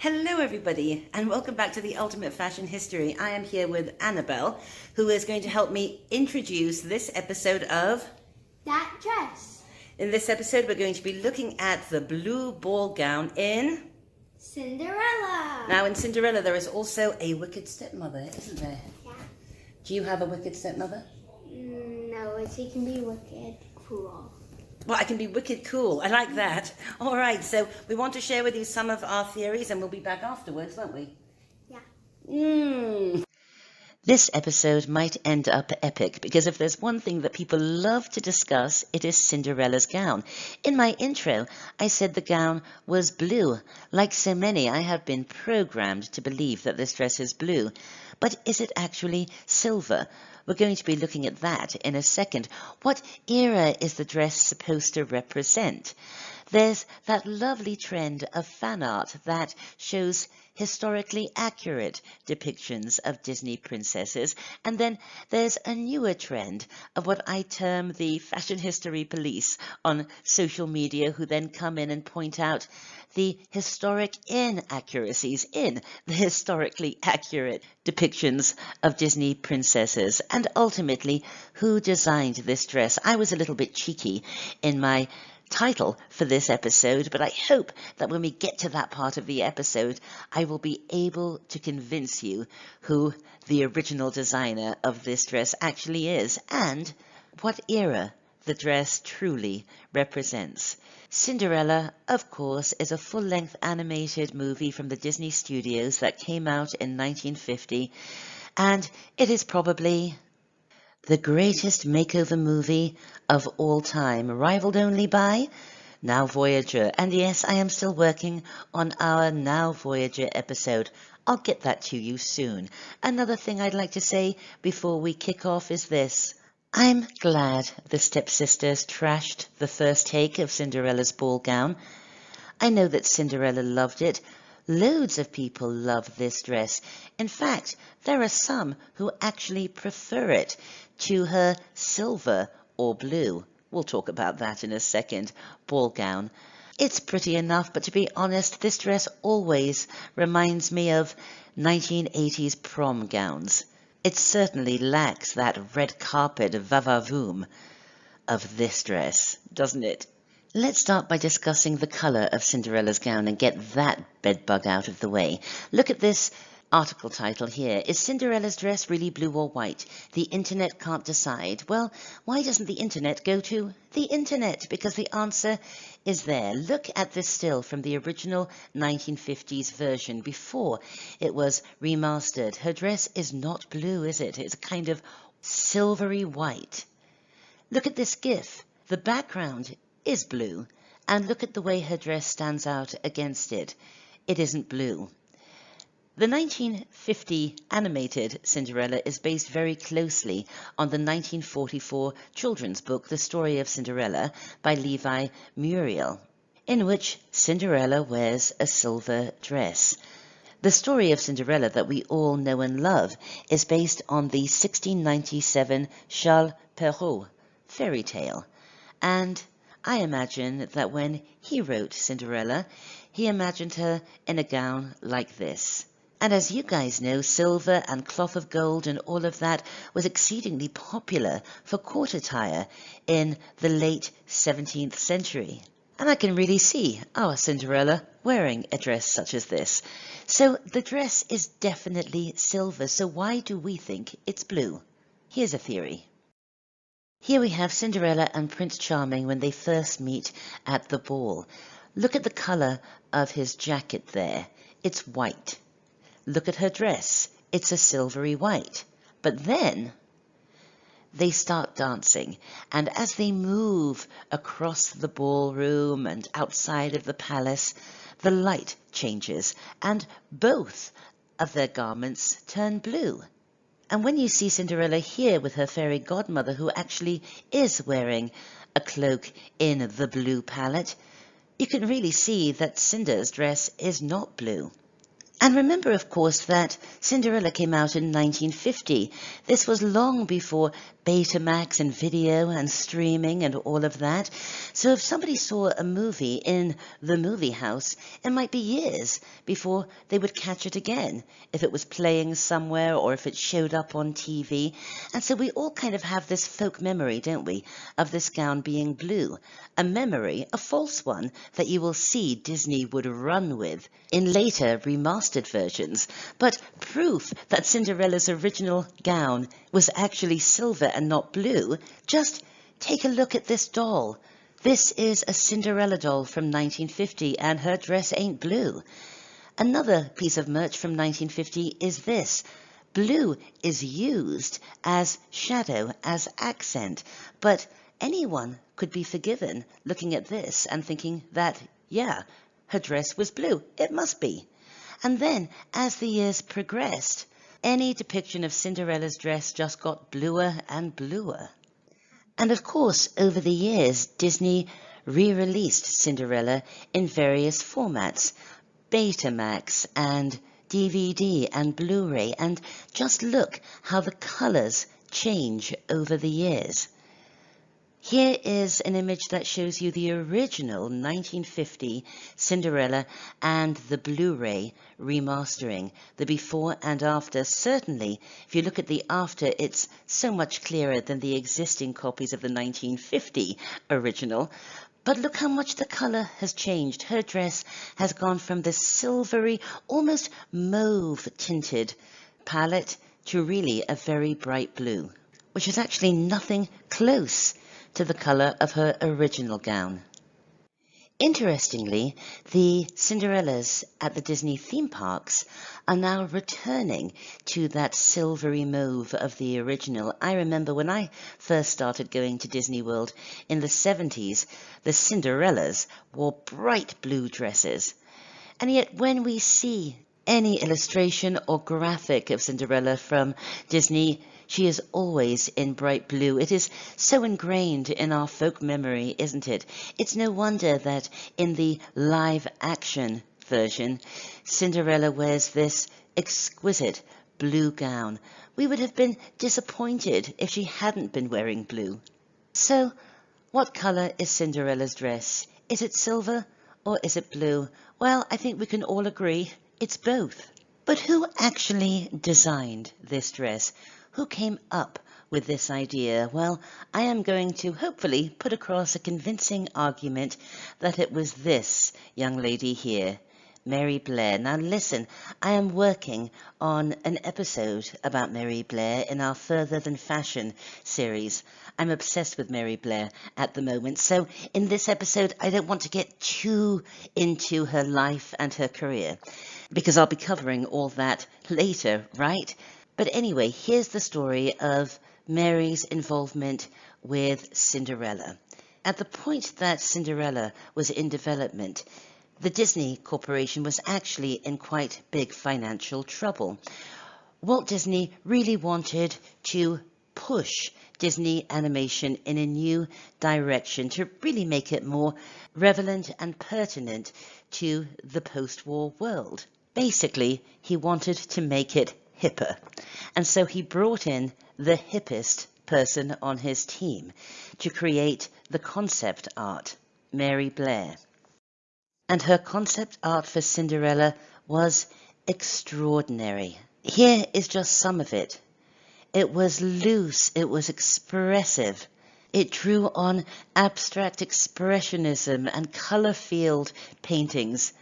Hello everybody and welcome back to the Ultimate Fashion History. I am here with Annabelle, who is going to help me introduce this episode of That Dress. In this episode we're going to be looking at the blue ball gown in Cinderella. Now in Cinderella there is also a wicked stepmother, isn't there? Yeah. Do you have a wicked stepmother? No, she can be wicked cruel. Well, I can be wicked cool. I like that. All right, so we want to share with you some of our theories and we'll be back afterwards, won't we? Yeah. This episode might end up epic because if there's one thing that people love to discuss, it is Cinderella's gown. In my intro, I said the gown was blue. Like so many, I have been programmed to believe that this dress is blue. But is it actually silver? We're going to be looking at that in a second. What era is the dress supposed to represent? There's that lovely trend of fan art that shows historically accurate depictions of Disney princesses, and then there's a newer trend of what I term the fashion history police on social media, who then come in and point out the historic inaccuracies in the historically accurate depictions of Disney princesses, and ultimately who designed this dress. I was a little bit cheeky in my title for this episode, but I hope that when we get to that part of the episode, I will be able to convince you who the original designer of this dress actually is and what era the dress truly represents. Cinderella, of course, is a full-length animated movie from the Disney Studios that came out in 1950, and it is probably the greatest makeover movie of all time, rivaled only by Now Voyager. And yes, I am still working on our Now Voyager episode. I'll get that to you soon. Another thing I'd like to say before we kick off is this. I'm glad the Stepsisters trashed the first take of Cinderella's ball gown. I know that Cinderella loved it. Loads of people love this dress. In fact, there are some who actually prefer it to her silver or blue. We'll talk about that in a second. Ball gown. It's pretty enough, but to be honest, this dress always reminds me of 1980s prom gowns. It certainly lacks that red carpet va-va-voom of this dress, doesn't it? Let's start by discussing the colour of Cinderella's gown and get that bedbug out of the way. Look at this article title here. Is Cinderella's dress really blue or white? The internet can't decide. Well, why doesn't the internet go to the internet? Because the answer is there. Look at this still from the original 1950s version before it was remastered. Her dress is not blue, is it? It's a kind of silvery white. Look at this gif. The background is blue, and look at the way her dress stands out against it. It isn't blue. The 1950 animated Cinderella is based very closely on the 1944 children's book The Story of Cinderella by Levi Muriel, in which Cinderella wears a silver dress. The story of Cinderella that we all know and love is based on the 1697 Charles Perrault fairy tale, and I imagine that when he wrote Cinderella, he imagined her in a gown like this. And as you guys know, silver and cloth of gold and all of that was exceedingly popular for court attire in the late 17th century. And I can really see our Cinderella wearing a dress such as this. So the dress is definitely silver, so why do we think it's blue? Here's a theory. Here we have Cinderella and Prince Charming when they first meet at the ball. Look at the colour of his jacket there. It's white. Look at her dress. It's a silvery white. But then they start dancing, and as they move across the ballroom and outside of the palace, the light changes, and both of their garments turn blue. And when you see Cinderella here with her fairy godmother, who actually is wearing a cloak in the blue palette, you can really see that Cinder's dress is not blue. And remember, of course, that Cinderella came out in 1950. This was long before Betamax and video and streaming and all of that. So if somebody saw a movie in the movie house, it might be years before they would catch it again, if it was playing somewhere or if it showed up on TV. And so we all kind of have this folk memory, don't we, of this gown being blue. A memory, a false one, that you will see Disney would run with in later remastered versions, but proof that Cinderella's original gown was actually silver and not blue. Just take a look at this doll. This is a Cinderella doll from 1950, and her dress ain't blue. Another piece of merch from 1950 is this. Blue is used as shadow, as accent, but anyone could be forgiven looking at this and thinking that, yeah, her dress was blue. It must be. And then, as the years progressed, any depiction of Cinderella's dress just got bluer and bluer. And of course, over the years, Disney re-released Cinderella in various formats, Betamax and DVD and Blu-ray, and just look how the colors change over the years. Here is an image that shows you the original 1950 Cinderella and the Blu-ray remastering, the before and after. Certainly, if you look at the after, it's so much clearer than the existing copies of the 1950 original. But look how much the color has changed. Her dress has gone from this silvery, almost mauve-tinted palette to really a very bright blue, which is actually nothing close to the color of her original gown. Interestingly, the Cinderellas at the Disney theme parks are now returning to that silvery mauve of the original. I remember when I first started going to Disney World in the 70s, the Cinderellas wore bright blue dresses. And yet when we see any illustration or graphic of Cinderella from Disney, she is always in bright blue. It is so ingrained in our folk memory, isn't it? It's no wonder that in the live-action version, Cinderella wears this exquisite blue gown. We would have been disappointed if she hadn't been wearing blue. So, what color is Cinderella's dress? Is it silver or is it blue? Well, I think we can all agree it's both. But who actually designed this dress? Who came up with this idea? Well, I am going to hopefully put across a convincing argument that it was this young lady here, Mary Blair. Now listen, I am working on an episode about Mary Blair in our Further Than Fashion series. I'm obsessed with Mary Blair at the moment, so in this episode I don't want to get too into her life and her career, because I'll be covering all that later, right? But anyway, here's the story of Mary's involvement with Cinderella. At the point that Cinderella was in development, the Disney Corporation was actually in quite big financial trouble. Walt Disney really wanted to push Disney animation in a new direction to really make it more relevant and pertinent to the post-war world. Basically, he wanted to make it hipper. And so he brought in the hippest person on his team to create the concept art, Mary Blair. And her concept art for Cinderella was extraordinary. Here is just some of it. It was loose, it was expressive. It drew on abstract expressionism and color field paintings.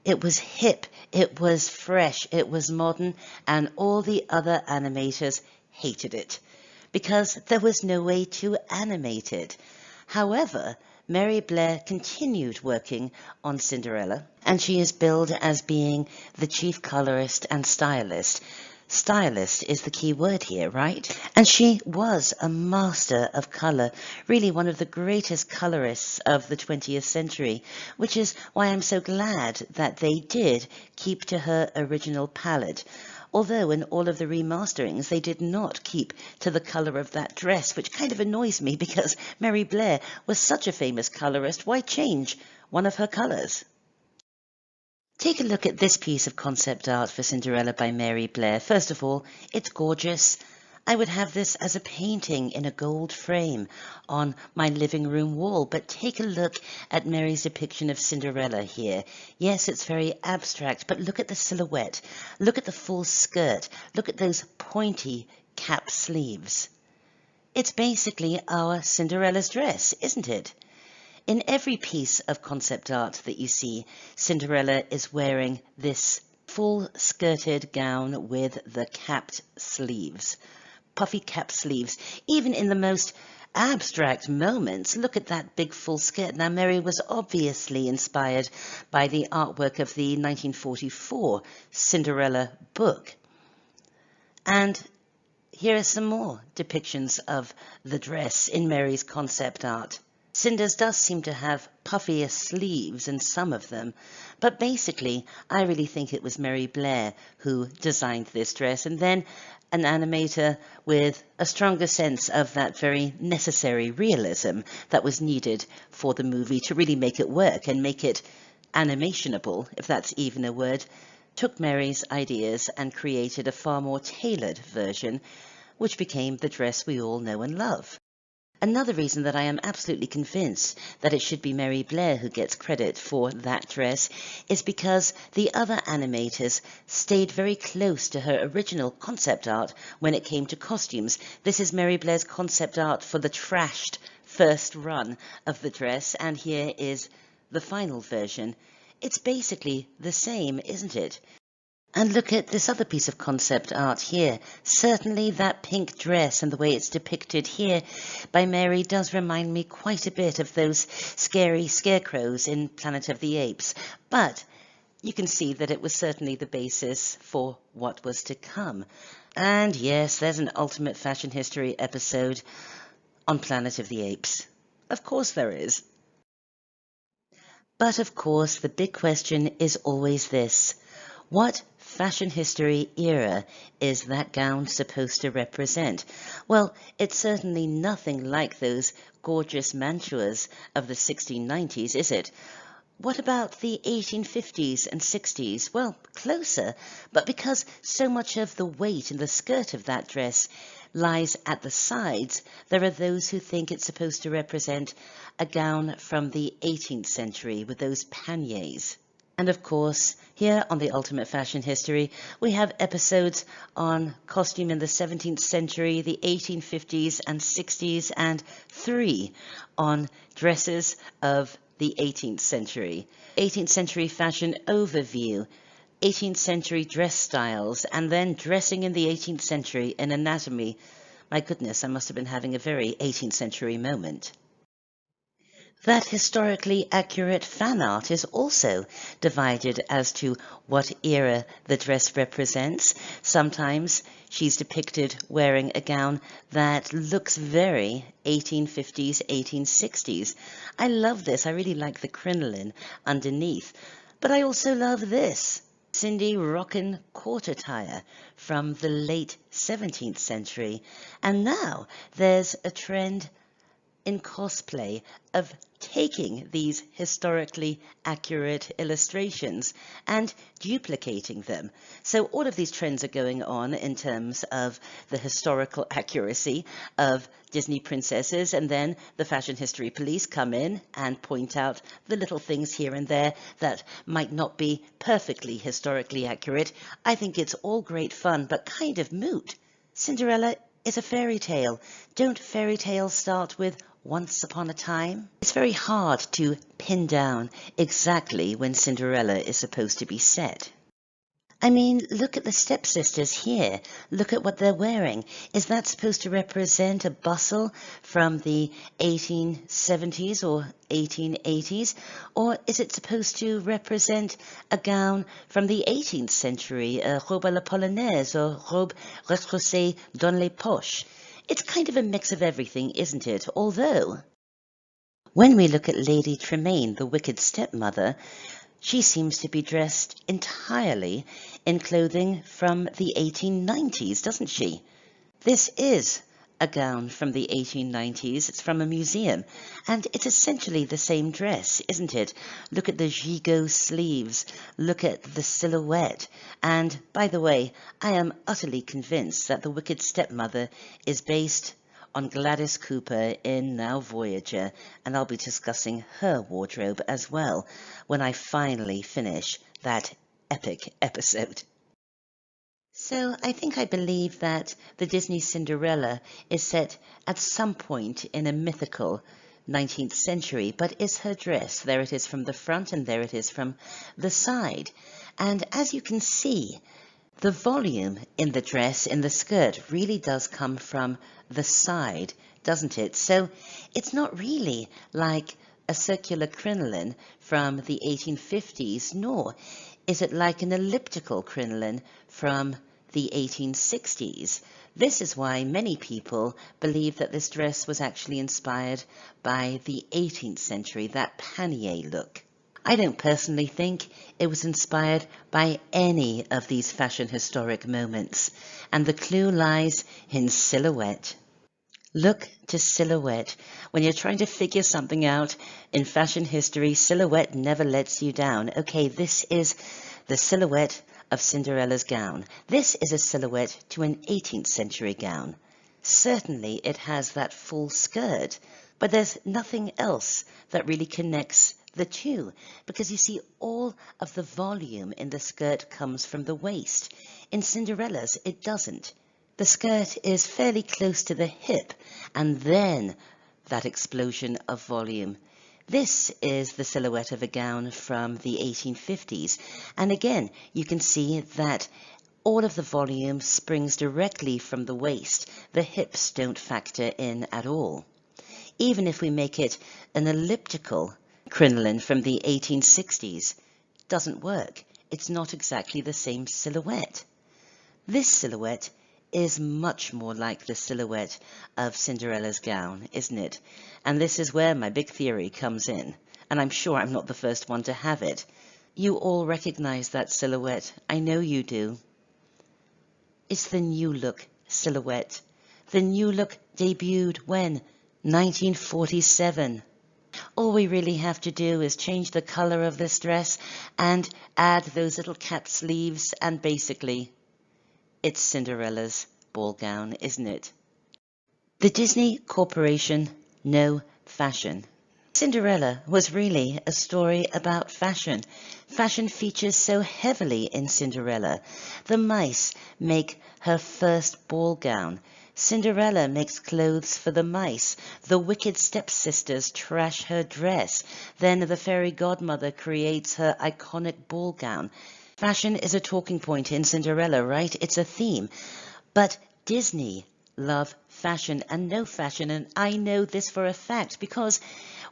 It was hip, it was fresh, it was modern, and all the other animators hated it because there was no way to animate it. However, Mary Blair continued working on Cinderella, and she is billed as being the chief colorist and stylist. Stylist is the key word here, right? And she was a master of color, really one of the greatest colorists of the 20th century, which is why I'm so glad that they did keep to her original palette. Although in all of the remasterings, they did not keep to the color of that dress, which kind of annoys me because Mary Blair was such a famous colorist. Why change one of her colors? Take a look at this piece of concept art for Cinderella by Mary Blair. First of all, it's gorgeous. I would have this as a painting in a gold frame on my living room wall, but take a look at Mary's depiction of Cinderella here. Yes, it's very abstract, but look at the silhouette. Look at the full skirt. Look at those pointy cap sleeves. It's basically our Cinderella's dress, isn't it? In every piece of concept art that you see, Cinderella is wearing this full-skirted gown with the capped sleeves, puffy cap sleeves. Even in the most abstract moments, look at that big full skirt. Now, Mary was obviously inspired by the artwork of the 1944 Cinderella book. And here are some more depictions of the dress in Mary's concept art. Cinder's does seem to have puffier sleeves in some of them, but basically I really think it was Mary Blair who designed this dress, and then an animator with a stronger sense of that very necessary realism that was needed for the movie to really make it work and make it animationable, if that's even a word, took Mary's ideas and created a far more tailored version, which became the dress we all know and love. Another reason that I am absolutely convinced that it should be Mary Blair who gets credit for that dress is because the other animators stayed very close to her original concept art when it came to costumes. This is Mary Blair's concept art for the trashed first run of the dress, and here is the final version. It's basically the same, isn't it? And look at this other piece of concept art here. Certainly that pink dress and the way it's depicted here by Mary does remind me quite a bit of those scary scarecrows in Planet of the Apes. But you can see that it was certainly the basis for what was to come. And yes, there's an Ultimate Fashion History episode on Planet of the Apes. Of course there is. But of course, the big question is always this. What fashion history era is that gown supposed to represent? Well, it's certainly nothing like those gorgeous mantuas of the 1690s, is it? What about the 1850s and 60s? Well, closer, but because so much of the weight in the skirt of that dress lies at the sides, there are those who think it's supposed to represent a gown from the 18th century with those panniers. And of course, here on the Ultimate Fashion History, we have episodes on costume in the 17th century, the 1850s and 60s, and 3 on dresses of the 18th century. 18th century fashion overview, 18th century dress styles, and then dressing in the 18th century in anatomy. My goodness, I must have been having a very 18th century moment. That historically accurate fan art is also divided as to what era the dress represents. Sometimes she's depicted wearing a gown that looks very 1850s, 1860s. I love this. I really like the crinoline underneath. But I also love this. Cindy rockin' court attire from the late 17th century. And now there's a trend in cosplay of taking these historically accurate illustrations and duplicating them. So all of these trends are going on in terms of the historical accuracy of Disney princesses, and then the fashion history police come in and point out the little things here and there that might not be perfectly historically accurate. I think it's all great fun, but kind of moot. Cinderella is a fairy tale. Don't fairy tales start with once upon a time? It's very hard to pin down exactly when Cinderella is supposed to be set. I mean, look at the Stepsisters here. Look at what they're wearing. Is that supposed to represent a bustle from the 1870s or 1880s? Or is it supposed to represent a gown from the 18th century, a robe à la polonaise or robe retroussée dans les poches? It's kind of a mix of everything, isn't it? Although, when we look at Lady Tremaine, the wicked stepmother, she seems to be dressed entirely in clothing from the 1890s, doesn't she? This is a gown from the 1890s. It's from a museum, and it's essentially the same dress, isn't it? Look at the gigot sleeves, look at the silhouette, and, by the way, I am utterly convinced that The Wicked Stepmother is based on Gladys Cooper in Now Voyager, and I'll be discussing her wardrobe as well when I finally finish that epic episode. So I believe that the Disney Cinderella is set at some point in a mythical 19th century, but is her dress. There it is from the front and there it is from the side. And as you can see, the volume in the dress, in the skirt, really does come from the side, doesn't it? So it's not really like a circular crinoline from the 1850s, nor is it like an elliptical crinoline from the 1860s. This is why many people believe that this dress was actually inspired by the 18th century, that pannier look. I don't personally think it was inspired by any of these fashion historic moments, and the clue lies in silhouette. Look to silhouette. When you're trying to figure something out in fashion history, silhouette never lets you down. Okay, this is the silhouette of Cinderella's gown. This is a silhouette to an 18th century gown. Certainly it has that full skirt, but there's nothing else that really connects the two, because you see all of the volume in the skirt comes from the waist. In Cinderella's, it doesn't. The skirt is fairly close to the hip, and then that explosion of volume. This is the silhouette of a gown from the 1850s, and again, you can see that all of the volume springs directly from the waist. The hips don't factor in at all. Even if we make it an elliptical crinoline from the 1860s, doesn't work. It's not exactly the same silhouette. This silhouette is much more like the silhouette of Cinderella's gown, isn't it? And this is where my big theory comes in, and I'm sure I'm not the first one to have it. You all recognize that silhouette. I know you do. It's the New Look silhouette. The New Look debuted when? 1947. All we really have to do is change the color of this dress and add those little cap sleeves, and basically it's Cinderella's ball gown, isn't it? The Disney Corporation, no fashion. Cinderella was really a story about fashion. Fashion features so heavily in Cinderella. The mice make her first ball gown. Cinderella makes clothes for the mice. The wicked stepsisters trash her dress. Then the fairy godmother creates her iconic ball gown. Fashion is a talking point in Cinderella, right? It's a theme. But Disney love fashion and no fashion, and I know this for a fact because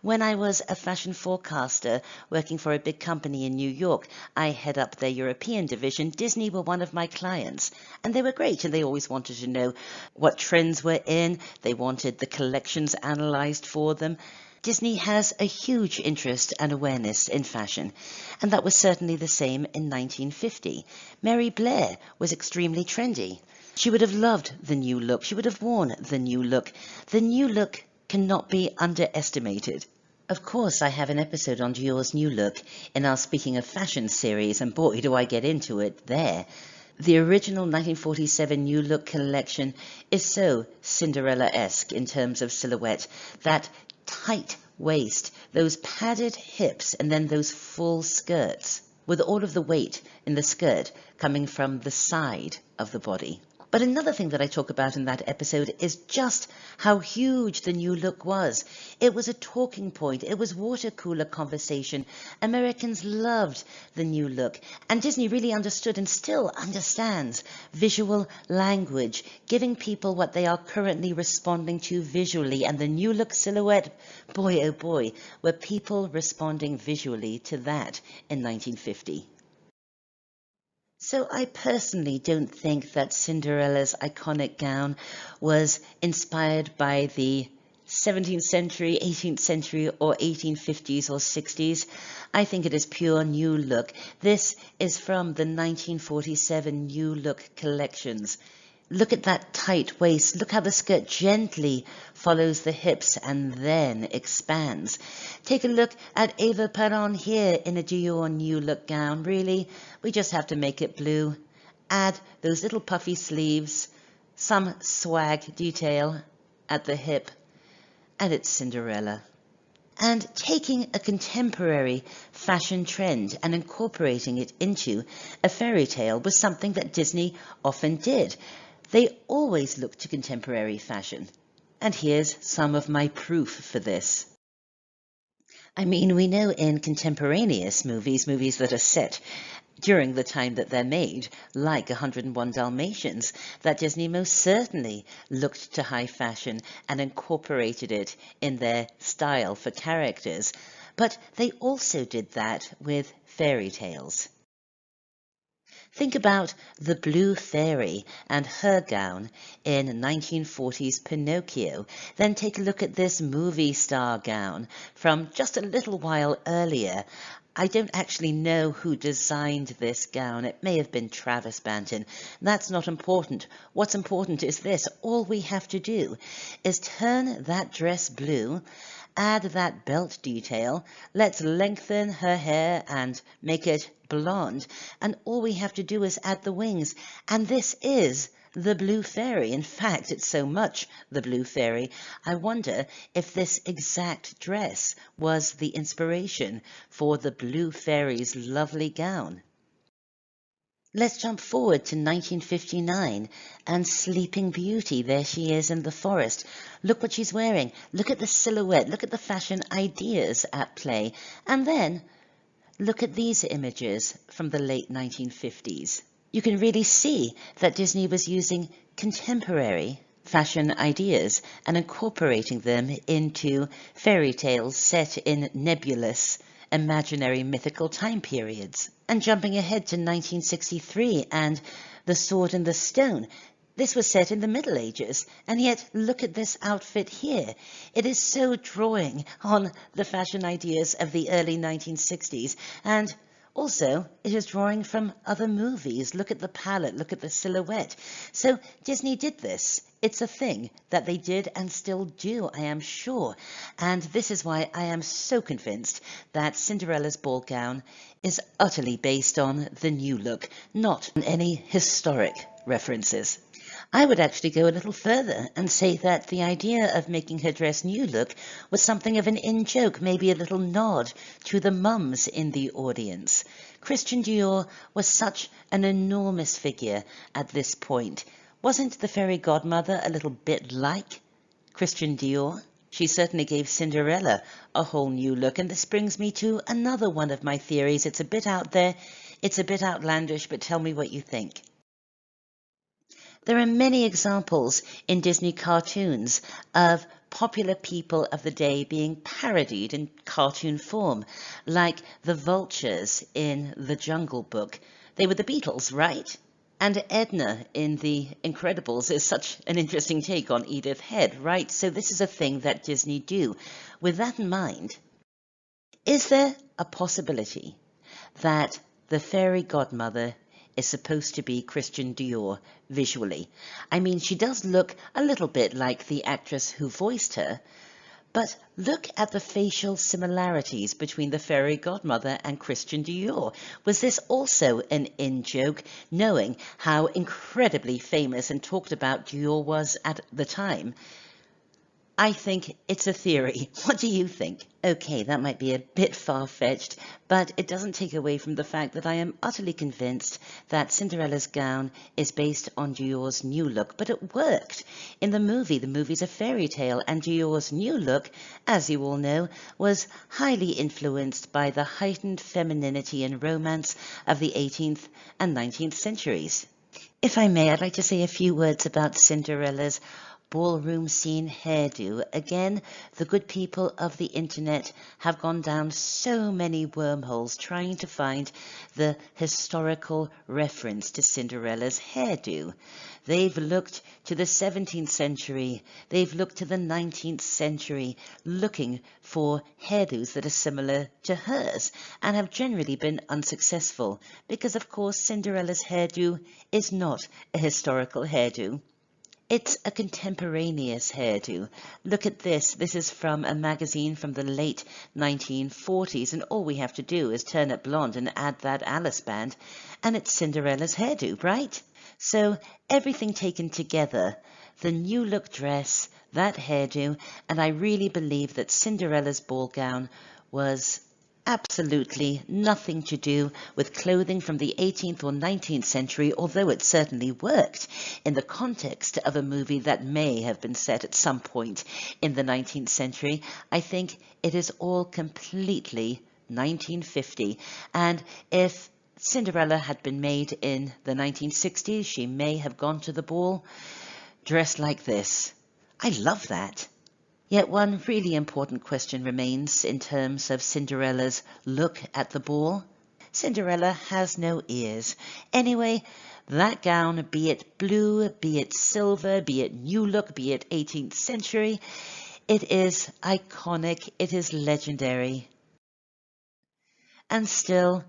when I was a fashion forecaster working for a big company in New York, I head up their European division. Disney were one of my clients, and they were great, and they always wanted to know what trends were in. They wanted the collections analyzed for them. Disney has a huge interest and awareness in fashion, and that was certainly the same in 1950. Mary Blair was extremely trendy. She would have loved the new look. She would have worn the new look. The new look cannot be underestimated. Of course, I have an episode on Dior's new look in our Speaking of Fashion series, and boy, do I get into it there. The original 1947 New Look collection is so Cinderella-esque in terms of silhouette. That tight waist, those padded hips, and then those full skirts, with all of the weight in the skirt coming from the side of the body. But another thing that I talk about in that episode is just how huge the new look was. It was a talking point. It was water cooler conversation. Americans loved the new look. And Disney really understood and still understands visual language, giving people what they are currently responding to visually. And the new look silhouette, boy oh boy, were people responding visually to that in 1950. So I personally don't think that Cinderella's iconic gown was inspired by the 17th century, 18th century, or 1850s or 60s. I think it is pure new look. This is from the 1947 New Look collections. Look at that tight waist. Look how the skirt gently follows the hips and then expands. Take a look at Eva Perón here in a Dior New Look gown. Really, we just have to make it blue. Add those little puffy sleeves, some swag detail at the hip, and it's Cinderella. And taking a contemporary fashion trend and incorporating it into a fairy tale was something that Disney often did. They always looked to contemporary fashion. And here's some of my proof for this. I mean, we know in contemporaneous movies that are set during the time that they're made, like 101 Dalmatians, that Disney most certainly looked to high fashion and incorporated it in their style for characters. But they also did that with fairy tales. Think about the Blue Fairy and her gown in 1940s Pinocchio. Then take a look at this movie star gown from just a little while earlier. I don't actually know who designed this gown. It may have been Travis Banton. That's not important. What's important is this. All we have to do is turn that dress blue, add that belt detail, let's lengthen her hair and make it blonde, and all we have to do is add the wings, and this is the Blue Fairy. In fact, it's so much the Blue Fairy, I wonder if this exact dress was the inspiration for the Blue Fairy's lovely gown. Let's jump forward to 1959 and Sleeping Beauty. There she is in the forest. Look what she's wearing. Look at the silhouette. Look at the fashion ideas at play. And then look at these images from the late 1950s. You can really see that Disney was using contemporary fashion ideas and incorporating them into fairy tales set in nebulous, imaginary, mythical time periods. And jumping ahead to 1963 and The Sword and the Stone. This was set in the Middle Ages, and yet look at this outfit here. It is so drawing on the fashion ideas of the early 1960s, and also it is drawing from other movies. Look at the palette, look at the silhouette. So Disney did this. It's a thing that they did and still do, I am sure. And this is why I am so convinced that Cinderella's ball gown is utterly based on the new look, not on any historic references. I would actually go a little further and say that the idea of making her dress new look was something of an in-joke, maybe a little nod to the mums in the audience. Christian Dior was such an enormous figure at this point. Wasn't the fairy godmother a little bit like Christian Dior? She certainly gave Cinderella a whole new look, and this brings me to another one of my theories. It's a bit out there, it's a bit outlandish, but tell me what you think. There are many examples in Disney cartoons of popular people of the day being parodied in cartoon form, like the vultures in The Jungle Book. They were the Beatles, right? And Edna in The Incredibles is such an interesting take on Edith Head, right? So this is a thing that Disney do. With that in mind, is there a possibility that the fairy godmother is supposed to be Christian Dior visually? I mean, she does look a little bit like the actress who voiced her, but look at the facial similarities between the fairy godmother and Christian Dior. Was this also an in-joke, knowing how incredibly famous and talked about Dior was at the time? I think it's a theory. What do you think? Okay, that might be a bit far-fetched, but it doesn't take away from the fact that I am utterly convinced that Cinderella's gown is based on Dior's new look, but it worked. In the movie, the movie's a fairy tale, and Dior's new look, as you all know, was highly influenced by the heightened femininity and romance of the 18th and 19th centuries. If I may, I'd like to say a few words about Cinderella's ballroom scene hairdo. Again, the good people of the internet have gone down so many wormholes trying to find the historical reference to Cinderella's hairdo. They've looked to the 17th century, they've looked to the 19th century, looking for hairdos that are similar to hers, and have generally been unsuccessful, because of course Cinderella's hairdo is not a historical hairdo. It's a contemporaneous hairdo. Look at this. This is from a magazine from the late 1940s, and all we have to do is turn it blonde and add that Alice band, and it's Cinderella's hairdo, right? So everything taken together, the new look dress, that hairdo, and I really believe that Cinderella's ball gown was absolutely nothing to do with clothing from the 18th or 19th century, although it certainly worked in the context of a movie that may have been set at some point in the 19th century. I think it is all completely 1950. And if Cinderella had been made in the 1960s, she may have gone to the ball dressed like this. I love that. Yet one really important question remains in terms of Cinderella's look at the ball. Cinderella has no ears. Anyway, that gown, be it blue, be it silver, be it new look, be it 18th century, it is iconic, it is legendary. And still,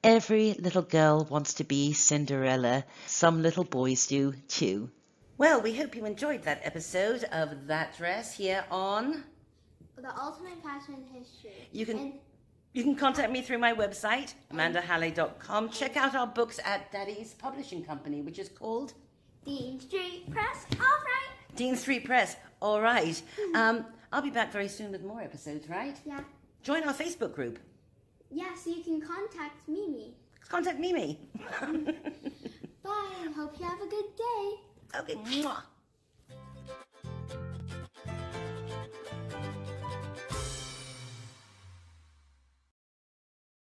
every little girl wants to be Cinderella. Some little boys do too. Well, we hope you enjoyed that episode of That Dress here on The Ultimate Fashion History. You can contact me through my website, amandahallay.com. Check out our books at Daddy's publishing company, which is called Dean Street Press. All right. Dean Street Press. All right. I'll be back very soon with more episodes, right? Yeah. Join our Facebook group. Yeah, so you can contact Mimi. Contact Mimi. Bye, and hope you have a good day. Okay. Mwah.